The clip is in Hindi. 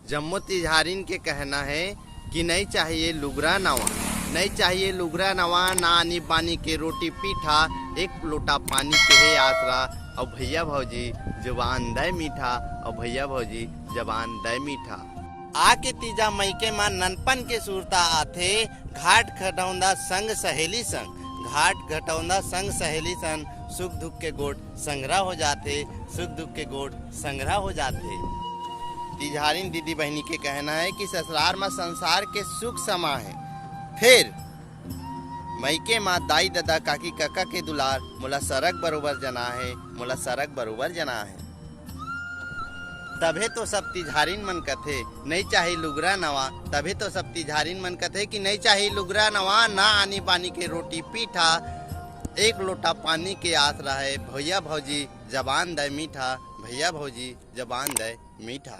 जम्मू तिजहारीन के कहना है कि नहीं चाहिए लुगरा नवा, नहीं चाहिए लुगरा नवा, ना आनी बानी के रोटी पीठा, एक लोटा पानी के है आसरा। और भैया भौजी जबान दे मीठा, और भैया भौजी जबान दे मीठा। आके तीजा मई के मां ननपन के सूरता आथे, घाट खटौंदा संग सहेली संग, घाट घटौंदा संग सहेली संग, सुख दुख के गोट संग्रह हो जाते, सुख दुख के गोट संग्रह हो जाते। तिजहारीन दीदी बहनी के कहना है कि ससुराल में संसार के सुख समा है, फिर मईके माँ दाई दादा काकी काका के दुलार, मोला सरक बरोबर जना है, मोला सरक बरोबर जना है। तभे तो सब तिजहारीन मन कथे नहीं चाहिए लुगरा नवा, तभे तो सब तिजहारीन मन कथे कि नहीं चाहिए लुगरा नवा, ना आनी बानी के रोटी पीठा, एक लोटा पानी के आस रहा है। भैया भौजी जबान दे मीठा, भैया भौजी जबान दे मीठा।